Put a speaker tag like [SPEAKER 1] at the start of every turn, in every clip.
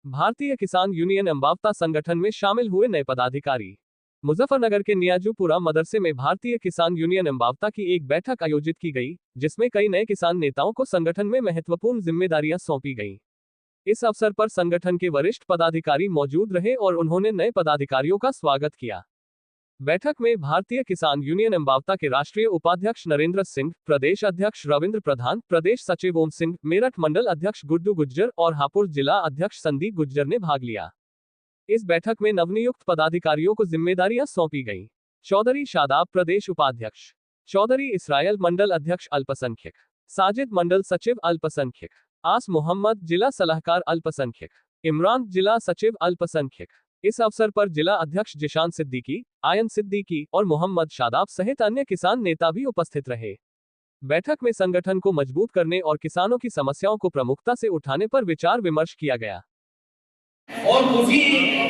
[SPEAKER 1] भारतीय किसान यूनियन अम्बावता संगठन में शामिल हुए नए पदाधिकारी। मुजफ्फरनगर के नियाजूपुरा मदरसे में भारतीय किसान यूनियन अम्बावता की एक बैठक आयोजित की गई, जिसमें कई नए किसान नेताओं को संगठन में महत्वपूर्ण जिम्मेदारियां सौंपी गईं। इस अवसर पर संगठन के वरिष्ठ पदाधिकारी मौजूद रहे और उन्होंने नए पदाधिकारियों का स्वागत किया। बैठक में भारतीय किसान यूनियन अम्बावता के राष्ट्रीय उपाध्यक्ष नरेंद्र सिंह, प्रदेश अध्यक्ष रविंद्र प्रधान, प्रदेश सचिव ओम सिंह, मेरठ मंडल अध्यक्ष गुड्डू गुज्जर और हापुड़ जिला अध्यक्ष संदीप गुज्जर ने भाग लिया। इस बैठक में नवनियुक्त पदाधिकारियों को जिम्मेदारियां सौंपी गईं। चौधरी शादाब प्रदेश उपाध्यक्ष, चौधरी इसराइल मंडल अध्यक्ष अल्पसंख्यक, साजिद मंडल सचिव अल्पसंख्यक, आस मोहम्मद जिला सलाहकार अल्पसंख्यक, इमरान जिला सचिव अल्पसंख्यक। इस अवसर पर जिला अध्यक्ष जिशान सिद्दीकी, आयन सिद्दीकी और मोहम्मद शादाब सहित अन्य किसान नेता भी उपस्थित रहे। बैठक में संगठन को मजबूत करने और किसानों की समस्याओं को प्रमुखता से उठाने पर विचार विमर्श किया गया।
[SPEAKER 2] और खुशी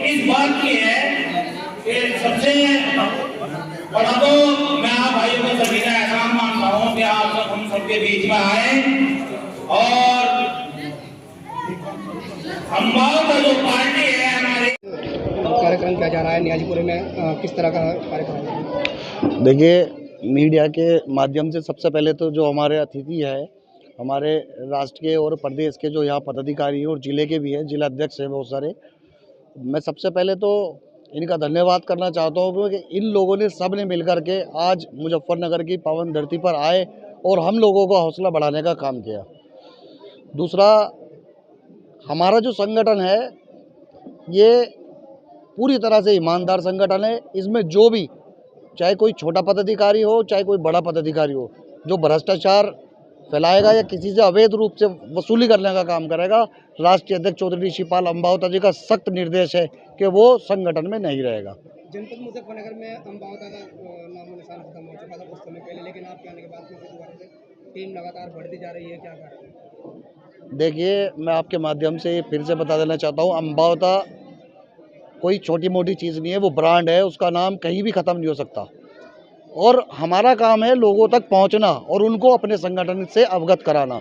[SPEAKER 2] इस बात की है कि सबसे बड़ा तो मैं आप भाइयों को सभी का एहसान मानता हूँ कि आप सब हम सबके बीच में आए और अम्बावता जो पार्टी है हमारे
[SPEAKER 3] कार्यक्रम किया जा रहा है नियाजीपुरे में, किस तरह का कार्यक्रम है?
[SPEAKER 4] देखिए, मीडिया के माध्यम से सबसे पहले तो जो हमारे अतिथि है, हमारे राष्ट्र के और प्रदेश के जो यहाँ पदाधिकारी हैं और ज़िले के भी हैं, जिला अध्यक्ष हैं बहुत सारे, मैं सबसे पहले तो इनका धन्यवाद करना चाहता हूँ क्योंकि इन लोगों ने सब ने मिलकर के आज मुजफ्फरनगर की पावन धरती पर आए और हम लोगों का हौसला बढ़ाने का काम किया। दूसरा, हमारा जो संगठन है ये पूरी तरह से ईमानदार संगठन है। इसमें जो भी, चाहे कोई छोटा पदाधिकारी हो चाहे कोई बड़ा पदाधिकारी हो, जो भ्रष्टाचार फैलाएगा या किसी से अवैध रूप से वसूली करने का काम करेगा, राष्ट्रीय अध्यक्ष चौधरी शिवपाल अम्बावता जी का सख्त निर्देश है कि वो संगठन में नहीं रहेगा।
[SPEAKER 3] जनपद मुजफ्फरनगर में अम्बावता का नामो निशान खत्म हो चुका था कुछ समय पहले, लेकिन आपके आने के बाद फिर से दोबारा से टीम लगातार बढ़ती जा रही है, क्या कारण?
[SPEAKER 4] देखिए, मैं आपके माध्यम से फिर से बता देना चाहता हूँ, अम्बावता कोई छोटी मोटी चीज़ नहीं है, वो ब्रांड है, उसका नाम कहीं भी ख़त्म नहीं हो सकता। और हमारा काम है लोगों तक पहुंचना और उनको अपने संगठन से अवगत कराना।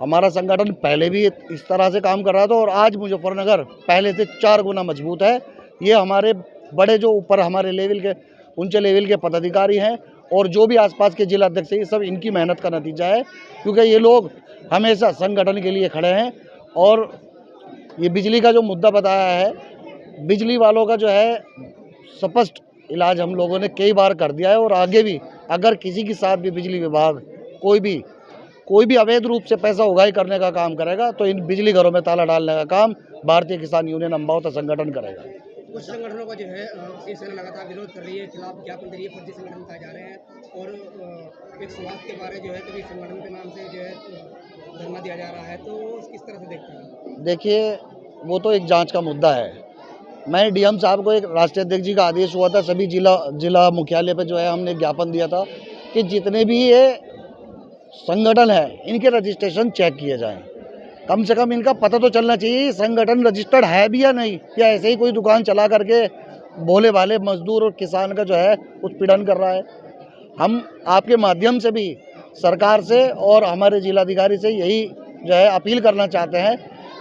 [SPEAKER 4] हमारा संगठन पहले भी इस तरह से काम कर रहा था और आज मुजफ्फरनगर पहले से 4 गुना मजबूत है। ये हमारे बड़े जो ऊपर हमारे लेवल के, ऊंचे लेवल के पदाधिकारी हैं और जो भी आसपास के जिला अध्यक्ष हैं, ये सब इनकी मेहनत का नतीजा है, क्योंकि ये लोग हमेशा संगठन के लिए खड़े हैं। और ये बिजली का जो मुद्दा बताया है, बिजली वालों का जो है स्पष्ट इलाज हम लोगों ने कई बार कर दिया है और आगे भी अगर किसी के साथ भी बिजली विभाग कोई भी अवैध रूप से पैसा उगाही करने का काम करेगा तो इन बिजली घरों में ताला डालने का काम भारतीय किसान यूनियन अम्बावता संगठन करेगा।
[SPEAKER 3] कुछ संगठनों का जो है शिवसेना लगातार विरोध कर रही है, खिलाफ ज्ञापन दे रही है, फर्जी संगठन बताए जा रहे हैं और एक स्वास्थ्य के बारे जो है कभी संगठन के नाम से जो है धरना दिया जा रहा है, तो किस तरह से देखते हैं?
[SPEAKER 4] देखिए, वो तो एक जांच का मुद्दा है। मैं डीएम साहब को, एक राष्ट्रीय अध्यक्ष जी का आदेश हुआ था, सभी जिला मुख्यालय पर जो है हमने ज्ञापन दिया था कि जितने भी ये संगठन है इनके रजिस्ट्रेशन चेक किए जाएं। कम से कम इनका पता तो चलना चाहिए संगठन रजिस्टर्ड है भी या नहीं, या ऐसे ही कोई दुकान चला करके भोले भाले मजदूर और किसान का जो है उत्पीड़न कर रहा है। हम आपके माध्यम से भी सरकार से और हमारे जिलाधिकारी से यही जो है अपील करना चाहते हैं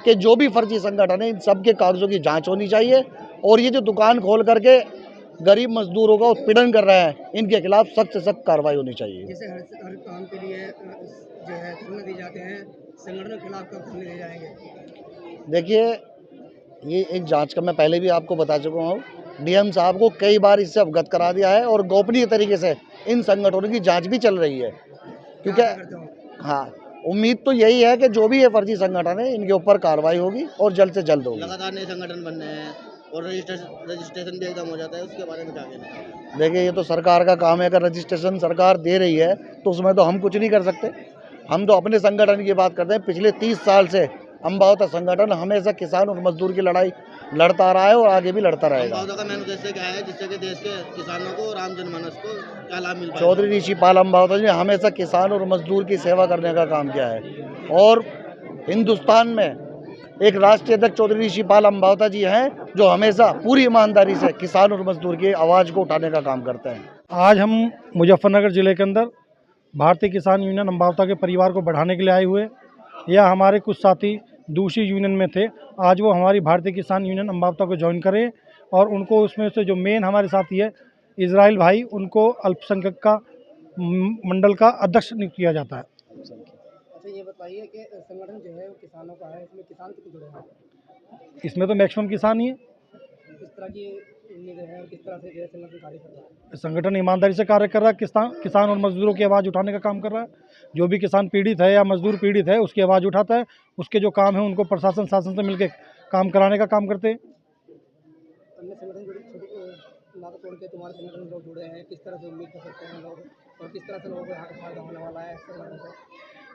[SPEAKER 4] कि जो भी फर्जी संगठन है इन सब के कागजों की जांच होनी चाहिए और ये जो दुकान खोल करके गरीब मजदूरों का उत्पीड़न कर रहे हैं, इनके खिलाफ सख्त से सख्त कार्रवाई होनी चाहिए।
[SPEAKER 3] जैसे हर काम के लिए जो है धरना दिए जाते हैं, संगठनों के खिलाफ कब धरने दिए जाएंगे?
[SPEAKER 4] देखिए, ये एक जांच का मैं पहले भी आपको बता चुका हूँ, डीएम साहब को कई बार इससे अवगत करा दिया है और गोपनीय तरीके से इन संगठनों की जाँच भी चल रही है। क्योंकि हाँ, उम्मीद तो यही है कि जो भी ये फर्जी संगठन है इनके ऊपर कार्रवाई होगी और जल्द से जल्द होगी।
[SPEAKER 5] लगातार नए संगठन बन रहे हैं और रजिस्ट्रेशन भी एकदम हो जाता है, उसके बारे में क्या कहना है?
[SPEAKER 4] देखिए, ये तो सरकार का काम है, अगर रजिस्ट्रेशन सरकार दे रही है तो उसमें तो हम कुछ नहीं कर सकते। हम तो अपने संगठन की बात करते हैं। पिछले 30 साल से अम्बावता संगठन हमेशा किसान और मजदूर की लड़ाई लड़ता रहा है और आगे भी लड़ता रहेगा।
[SPEAKER 5] अम्बावता का मेन उद्देश्य क्या है जिससे कि देश के किसानों को और आम जनमानस को क्या लाभ मिल पाए?
[SPEAKER 4] चौधरी शिवपाल अम्बावता जी ने हमेशा किसान और मजदूर की सेवा करने का काम किया है और हिंदुस्तान में एक राष्ट्रीय अध्यक्ष चौधरी शिवपाल अम्बावता जी हैं जो हमेशा पूरी ईमानदारी से किसान और मजदूर की आवाज़ को उठाने का काम करते हैं।
[SPEAKER 6] आज हम मुजफ्फरनगर ज़िले के अंदर भारतीय किसान यूनियन अम्बावता के परिवार को बढ़ाने के लिए आए हुए। यह हमारे कुछ साथी दूसरी यूनियन में थे, आज वो हमारी भारतीय किसान यूनियन अम्बावता को ज्वाइन करें और उनको उसमें से जो मेन हमारे साथी है इजराइल भाई, उनको अल्पसंख्यक का मंडल का अध्यक्ष नियुक्त किया जाता है।
[SPEAKER 3] अच्छा ये बताइए कि संगठन जो है वो किसानों का है, इसमें किसान कितने जुड़े हैं?
[SPEAKER 6] इसमें तो मैक्सिमम किसान ही है।
[SPEAKER 3] किस तरह की उम्मीदें हैं और किस तरह से जो है संगठन कार्य कर रहा है?
[SPEAKER 6] संगठन ईमानदारी से कार्य कर रहा है, किसान और मजदूरों की आवाज़ उठाने का काम कर रहा है। जो भी किसान पीड़ित है या मजदूर पीड़ित है उसकी आवाज़ उठाता है, उसके जो काम है उनको प्रशासन शासन से मिलकर काम कराने का काम करते हैं।
[SPEAKER 3] अन्य संगठन जुड़े छोटे नाता तोड़ के तुम्हारे संगठन लोग जुड़े हैं, किस तरह से उम्मीद कर सकते हैं लोग और किस तरह से लोगों को यहाँ का फायदा होने वाला है संगठन से?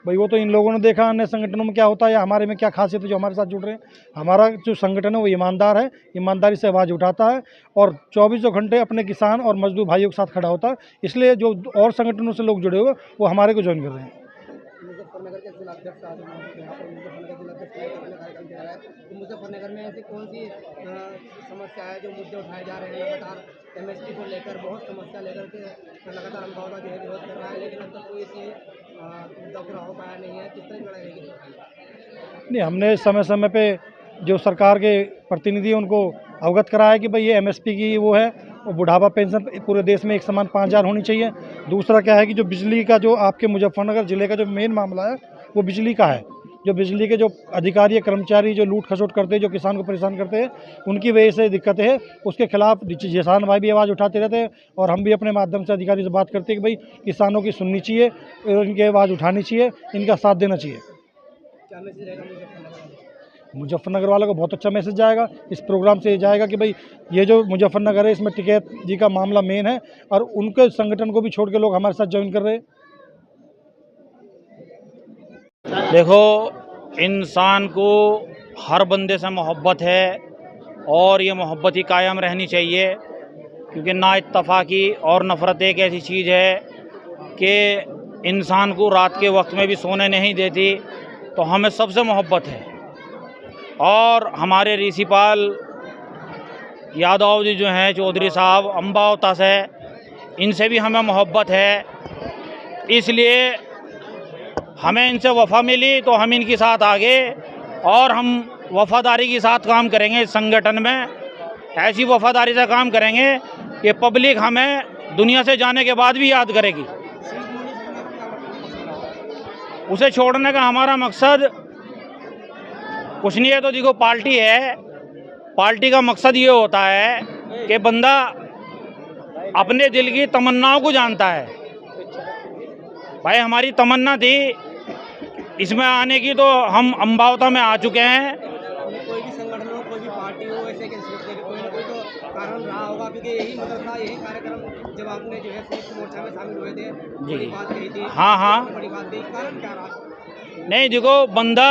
[SPEAKER 6] भाई वो तो इन लोगों ने देखा अन्य संगठनों में क्या होता है या हमारे में क्या खासियत है जो हमारे साथ जुड़ रहे हैं। हमारा जो संगठन है वो ईमानदार है, ईमानदारी से आवाज़ उठाता है और 24 घंटे अपने किसान और मजदूर भाइयों के साथ खड़ा होता है। इसलिए जो और संगठनों से लोग जुड़े हुए वो हमारे को ज्वाइन कर रहे हैं।
[SPEAKER 3] मुजफ्फरनगर के जिलाध्यक्ष आज यहाँ पर मुजफ्फरनगर जिलाध्यक्ष अपने कार्यक्रम दे रहा है, तो मुजफ्फरनगर में ऐसी कौन सी समस्या है जो मुद्दे उठाए जा रहे हैं? लगातार MSP को लेकर बहुत समस्या लेकर के लगातार अम्बावता जो है विरोध कर रहा है, लेकिन अब तक कोई ऐसी मुद्दा पूरा हो पाया नहीं है। किस तरह की लड़ाई रहेगी?
[SPEAKER 6] नहीं, हमने समय समय पे जो सरकार के प्रतिनिधि हैं उनको अवगत कराया कि भाई ये MSP की वो है और बुढ़ापा पेंशन पूरे देश में एक समान 5,000 होनी चाहिए। दूसरा क्या है कि जो बिजली का जो आपके मुजफ्फरनगर ज़िले का जो मेन मामला है वो बिजली का है। जो बिजली के जो अधिकारी कर्मचारी जो लूट खसोट करते हैं, जो किसान को परेशान करते हैं, उनकी वजह से दिक्कत है। उसके खिलाफ किसान भाई भी आवाज़ उठाते रहते हैं और हम भी अपने माध्यम से अधिकारी से बात करते हैं कि भाई किसानों की सुननी चाहिए, इनकी आवाज़ उठानी चाहिए, इनका साथ देना चाहिए।
[SPEAKER 3] क्या मैसेज रहेगा
[SPEAKER 6] मुजफ्फरनगर वालों को? बहुत अच्छा मैसेज जाएगा इस प्रोग्राम से, ये जाएगा कि भाई ये जो मुजफ्फरनगर है इसमें टिकैत जी का मामला मेन है और उनके संगठन को भी छोड़ के लोग हमारे साथ ज्वाइन कर रहे हैं।
[SPEAKER 7] देखो, इंसान को हर बंदे से मोहब्बत है और ये मोहब्बत ही कायम रहनी चाहिए, क्योंकि ना इत्तफाकी और नफ़रत एक ऐसी चीज़ है कि इंसान को रात के वक्त में भी सोने नहीं देती। तो हमें सबसे मोहब्बत है और हमारे रिशिपाल यादव जी जो हैं, चौधरी साहब अम्बावता से, इनसे भी हमें मोहब्बत है। इसलिए हमें इनसे वफ़ा मिली तो हम इनके साथ आगे और हम वफ़ादारी के साथ काम करेंगे। इस संगठन में ऐसी वफ़ादारी से काम करेंगे कि पब्लिक हमें दुनिया से जाने के बाद भी याद करेगी। उसे छोड़ने का हमारा मकसद कुछ नहीं है। तो देखो, पार्टी है, पार्टी का मकसद ये होता है कि बंदा अपने दिल की तमन्नाओं को जानता है। भाई हमारी तमन्ना थी इसमें आने की, तो हम अम्बावता में आ चुके हैं।
[SPEAKER 3] कोई भी संगठन हो, कोई भी पार्टी हो, ऐसे के कोई ना कोई तो कारण रहा होगा, क्योंकि यही मदरसा, यही कार्यक्रम जब आपने जो है संयुक्त मोर्चा में शामिल हुए थे, बड़ी बात कही थी।
[SPEAKER 7] हाँ,
[SPEAKER 3] बड़ी बात थी, कारण क्या रहा?
[SPEAKER 7] नहीं, देखो, बंदा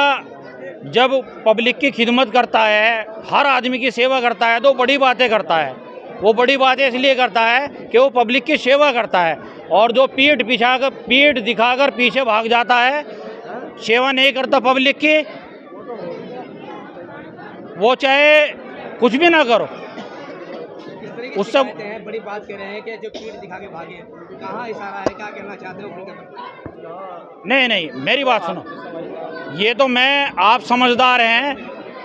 [SPEAKER 7] जब पब्लिक की खिदमत करता है, हर आदमी की सेवा करता है, तो बड़ी बातें करता है। वो बड़ी बातें इसलिए करता है कि वो पब्लिक की सेवा करता है। और जो पीठ दिखाकर पीछे भाग जाता है, सेवा नहीं करता पब्लिक की, वो चाहे कुछ भी ना करो, उससे
[SPEAKER 3] बड़ी बात कह रहे हैं कि जो पीठ दिखा के भागे, कहाँ इशारा है, क्या कहना चाहते हो?
[SPEAKER 7] नहीं, मेरी बात सुनो। ये तो आप समझदार हैं,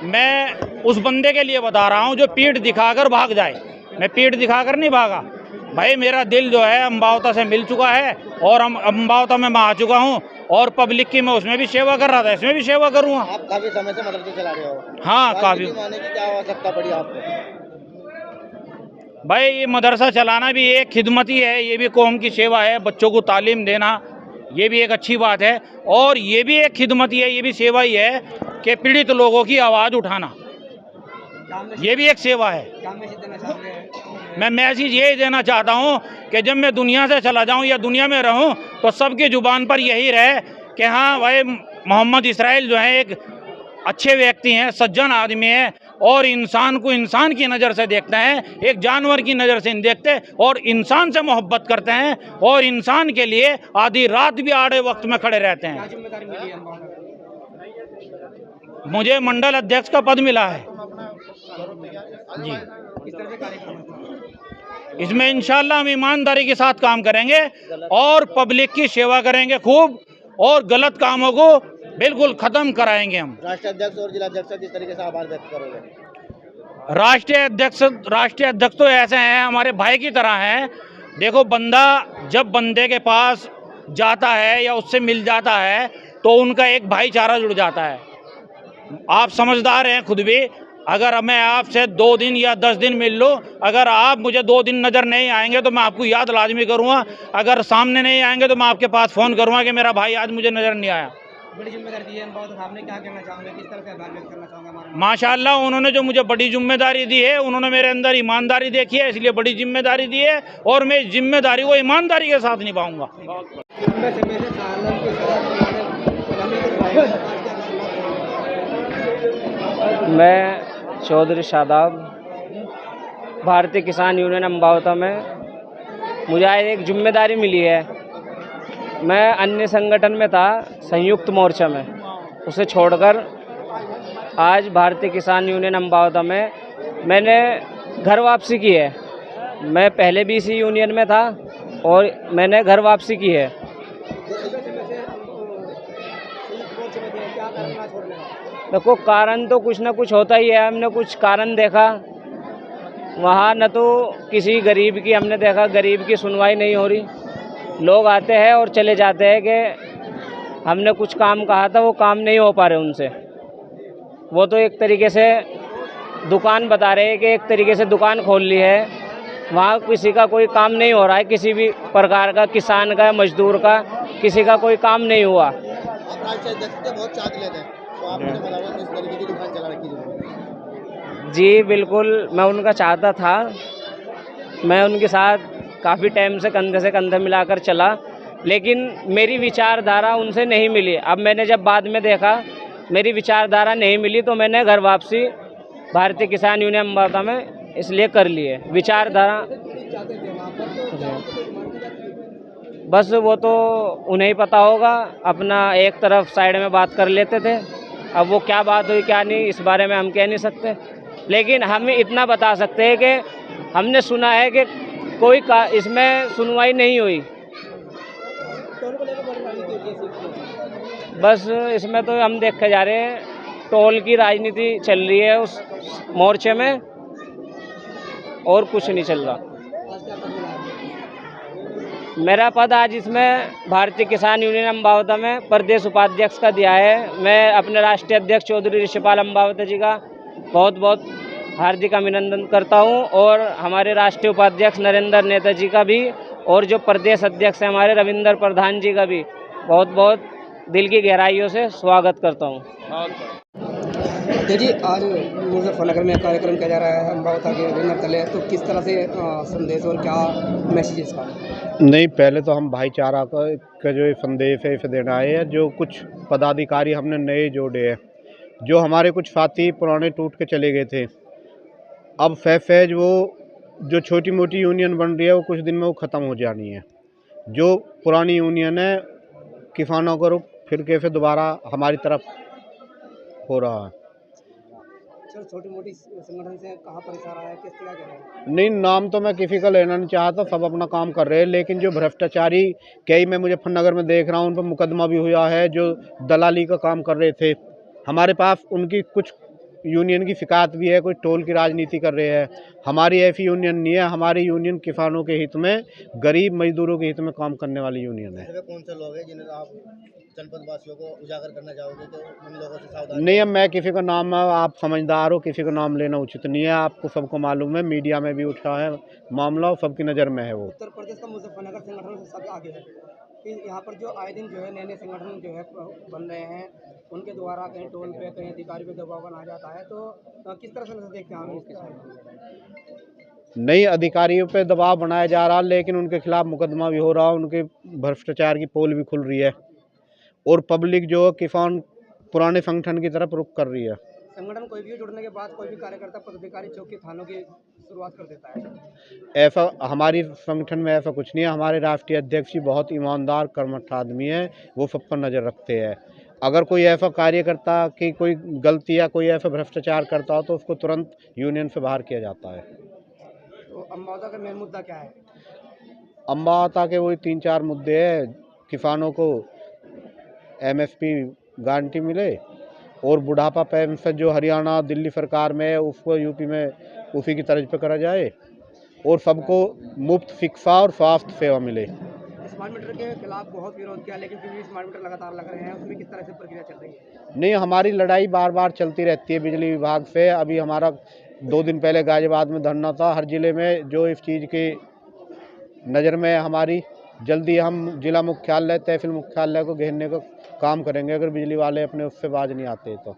[SPEAKER 7] मैं उस बंदे के लिए बता रहा हूँ जो पीठ दिखाकर भाग जाए। मैं पीठ दिखाकर नहीं भागा भाई, मेरा दिल जो है अम्बावता से मिल चुका है और हम अम्बावता में मैं आ चुका हूँ और पब्लिक की मैं उसमें भी सेवा कर रहा था, इसमें भी सेवा करूँगा।
[SPEAKER 5] आप काफी समय से मदरसा चला रहे हो?
[SPEAKER 7] हाँ, काफी।
[SPEAKER 5] आने की क्या आवश्यकता पड़ी आपको?
[SPEAKER 7] भाई ये मदरसा चलाना भी एक खिदमत ही है, ये भी कौम की सेवा है। बच्चों को तालीम देना ये भी एक अच्छी बात है और ये भी एक खिदमत ही है, ये भी सेवा ही है कि पीड़ित लोगों की आवाज़ उठाना, ये भी एक सेवा है। मैं मैसेज यही देना चाहता हूँ कि जब मैं दुनिया से चला जाऊँ या दुनिया में रहूँ तो सबकी ज़ुबान पर यही रहे कि हाँ भाई मोहम्मद इसराइल जो है एक अच्छे व्यक्ति हैं, सज्जन आदमी हैं और इंसान को इंसान की नज़र से देखते हैं, एक जानवर की नज़र से नहीं देखते और इंसान से मोहब्बत करते हैं और इंसान के लिए आधी रात भी आड़े वक्त में खड़े रहते हैं। मुझे मंडल अध्यक्ष का पद मिला है जी। इसमें इंशाल्लाह हम ईमानदारी के साथ काम करेंगे और पब्लिक की सेवा करेंगे खूब और गलत कामों को बिल्कुल ख़त्म कराएंगे हम।
[SPEAKER 5] राष्ट्रीय अध्यक्ष और जिला अध्यक्ष किस तरीके से आभार व्यक्त करोगे?
[SPEAKER 7] राष्ट्रीय अध्यक्ष तो ऐसे हैं, हमारे भाई की तरह हैं। देखो, बंदा जब बंदे के पास जाता है या उससे मिल जाता है तो उनका एक भाईचारा जुड़ जाता है। आप समझदार हैं खुद भी। अगर मैं आपसे 2 दिन या 10 दिन मिल लूँ, अगर आप मुझे 2 दिन नज़र नहीं आएंगे तो मैं आपको याद लाजमी करूँगा। अगर सामने नहीं आएंगे तो मैं आपके पास फ़ोन करूँगा कि मेरा भाई आज मुझे नज़र नहीं आया।
[SPEAKER 3] बड़ी जिम्मेदारी दी है अम्बावता साहब ने, क्या कहना चाहोगे, किस तरह से आभार व्यक्त करना चाहोगे हमारे?
[SPEAKER 7] माशाल्लाह, उन्होंने जो मुझे बड़ी जिम्मेदारी दी है, उन्होंने मेरे अंदर ईमानदारी देखी है, इसलिए बड़ी जिम्मेदारी दी है और मैं इस जिम्मेदारी को ईमानदारी के साथ निभाऊंगा।
[SPEAKER 3] लंबे समय से सालन की
[SPEAKER 8] मैं चौधरी शादाब, भारतीय किसान यूनियन अम्बावता में मुझे आज एक जिम्मेदारी मिली है। मैं अन्य संगठन में था, संयुक्त मोर्चा में, उसे छोड़कर आज भारतीय किसान यूनियन अम्बावता में मैंने घर वापसी की है। मैं पहले भी इसी यूनियन में था और मैंने घर वापसी की है। देखो, कारण तो कुछ ना कुछ होता ही है। हमने कुछ कारण देखा वहाँ, न तो किसी गरीब की हमने देखा, गरीब की सुनवाई नहीं हो रही। लोग आते हैं और चले जाते हैं कि हमने कुछ काम कहा था, वो काम नहीं हो पा रहे उनसे। वो तो एक तरीके से दुकान बता रहे हैं कि एक तरीके से दुकान खोल ली है, वहाँ किसी का कोई काम नहीं हो रहा है, किसी भी प्रकार का, किसान का, मजदूर का, किसी का कोई काम नहीं हुआ।
[SPEAKER 5] आप राष्ट्रीय अध्यक्ष के बहुत चाक लेते हैं, तो आप मुझे बताओगे किस तरीके की दुकान चला रखी है?
[SPEAKER 8] जी बिल्कुल, मैं उनका चाहता था। मैं उनके साथ काफ़ी टाइम से कंधे मिलाकर चला, लेकिन मेरी विचारधारा उनसे नहीं मिली। अब मैंने जब बाद में देखा मेरी विचारधारा नहीं मिली तो मैंने घर वापसी भारतीय किसान यूनियन अम्बावता में इसलिए कर ली है। विचारधारा बस वो तो उन्हें ही पता होगा, अपना एक तरफ साइड में बात कर लेते थे। अब वो क्या बात हुई क्या नहीं, इस बारे में हम कह नहीं सकते, लेकिन हम इतना बता सकते हैं कि हमने सुना है कि कोई इसमें सुनवाई नहीं हुई। बस इसमें तो हम देखे जा रहे हैं, टोल की राजनीति चल रही है उस मोर्चे में, और कुछ नहीं चल रहा। मेरा पद आज इसमें भारतीय किसान यूनियन अम्बावता में प्रदेश उपाध्यक्ष का दिया है। मैं अपने राष्ट्रीय अध्यक्ष चौधरी ऋषिपाल अम्बावता जी का बहुत बहुत हार्दिक अभिनंदन करता हूं, और हमारे राष्ट्रीय उपाध्यक्ष नरेंद्र नेता जी का भी, और जो प्रदेश अध्यक्ष हैं हमारे रविंदर प्रधान जी का भी बहुत बहुत दिल की गहराइयों से स्वागत करता हूं।
[SPEAKER 3] जी, आज मुजफ्फरनगर में कार्यक्रम किया जा रहा है अम्बावता के बैनर तले, तो किस तरह से संदेश और क्या मैसेज इसका?
[SPEAKER 9] नहीं, पहले तो हम भाईचारा का जो संदेश है इसे देना आए हैं। जो कुछ पदाधिकारी हमने नए जोड़े हैं, जो हमारे कुछ साथी पुराने टूट के चले गए थे, अब फैज वो जो छोटी मोटी यूनियन बन रही है वो कुछ दिन में वो ख़त्म हो जानी है। जो पुरानी यूनियन है किसानों का रुख फिर कैसे दोबारा हमारी तरफ हो रहा है।
[SPEAKER 3] छोटी मोटी संगठन से कहाँ पर इशारा है, किस तरह के?
[SPEAKER 9] नहीं, नाम तो मैं किसी का लेना नहीं चाहता, सब अपना काम कर रहे हैं, लेकिन जो भ्रष्टाचारी कई मैं मुजफ्फरनगर में देख रहा हूँ, उन पर मुकदमा भी हुआ है। जो दलाली का काम कर रहे थे, हमारे पास उनकी कुछ यूनियन की शिकायत भी है, कोई टोल की राजनीति कर रहे हैं। हमारी ऐसी यूनियन नहीं है, हमारी यूनियन किसानों के हित में, गरीब मजदूरों के हित में काम करने वाली यूनियन है।
[SPEAKER 5] कौन से लोग हैं जिन्हें आप जनपद वासियों को उजागर करना चाहोगे कि उन लोगों से सावधान?
[SPEAKER 9] नहीं, अब मैं किसी का नाम, आप समझदार हो, किसी का नाम लेना उचित नहीं है। आपको सबको मालूम है, मीडिया में भी उठा है मामला, सबकी नज़र में है वो।
[SPEAKER 3] उत्तर प्रदेश का मुजफ्फरनगर संगठन से सब आगे है कि यहाँ पर जो आए दिन जो है नए संगठन जो है बन रहे हैं, उनके द्वारा कहीं टोल पे कहीं अधिकारी पे दबाव बनाया जाता है, तो किस तरह से देखते हैं हम इसके साथ?
[SPEAKER 9] नई अधिकारियों पे दबाव बनाया जा रहा, लेकिन उनके खिलाफ मुकदमा भी हो रहा, उनके भ्रष्टाचार की पोल भी खुल रही है, और पब्लिक जो किसान पुराने संगठन की तरफ रुख कर रही है।
[SPEAKER 3] संगठन कोई भी जुड़ने के बाद कोई भी कार्यकर्ता पदाधिकारी चौकी थानों की शुरुआत कर देता है।
[SPEAKER 9] ऐसा हमारी संगठन में ऐसा कुछ नहीं है। हमारे राष्ट्रीय अध्यक्ष जी बहुत ईमानदार कर्मठ आदमी है, वो सब पर नज़र रखते हैं। अगर कोई ऐसा कार्यकर्ता की कोई गलती या कोई ऐसा भ्रष्टाचार करता हो तो उसको तुरंत यूनियन से बाहर किया जाता है।
[SPEAKER 3] तो अम्बावता का मेन मुद्दा क्या है?
[SPEAKER 9] अम्बावता के वही 3-4 मुद्दे हैं। किसानों को MSP गारंटी मिले, और बुढ़ापा पेंशन जो हरियाणा दिल्ली सरकार में है उसको यूपी में उसी की तर्ज पे करा जाए, और सबको मुफ्त शिक्षा और स्वास्थ्य सेवा मिले।
[SPEAKER 3] स्मार्ट मीटर के खिलाफ बहुत विरोध किया, लेकिन फिर भी स्मार्ट मीटर लगातार लग रहे हैं, उसमें किस तरह से प्रक्रिया चल रही है?
[SPEAKER 9] नहीं, हमारी लड़ाई बार बार चलती रहती है बिजली विभाग से। अभी हमारा 2 दिन पहले गाजियाबाद में धरना था। हर जिले में जो इस चीज़ की नज़र में है हमारी, जल्दी हम जिला मुख्यालय तहसील मुख्यालय को घेरने का काम करेंगे अगर बिजली वाले अपने उससे बाज नहीं आते तो।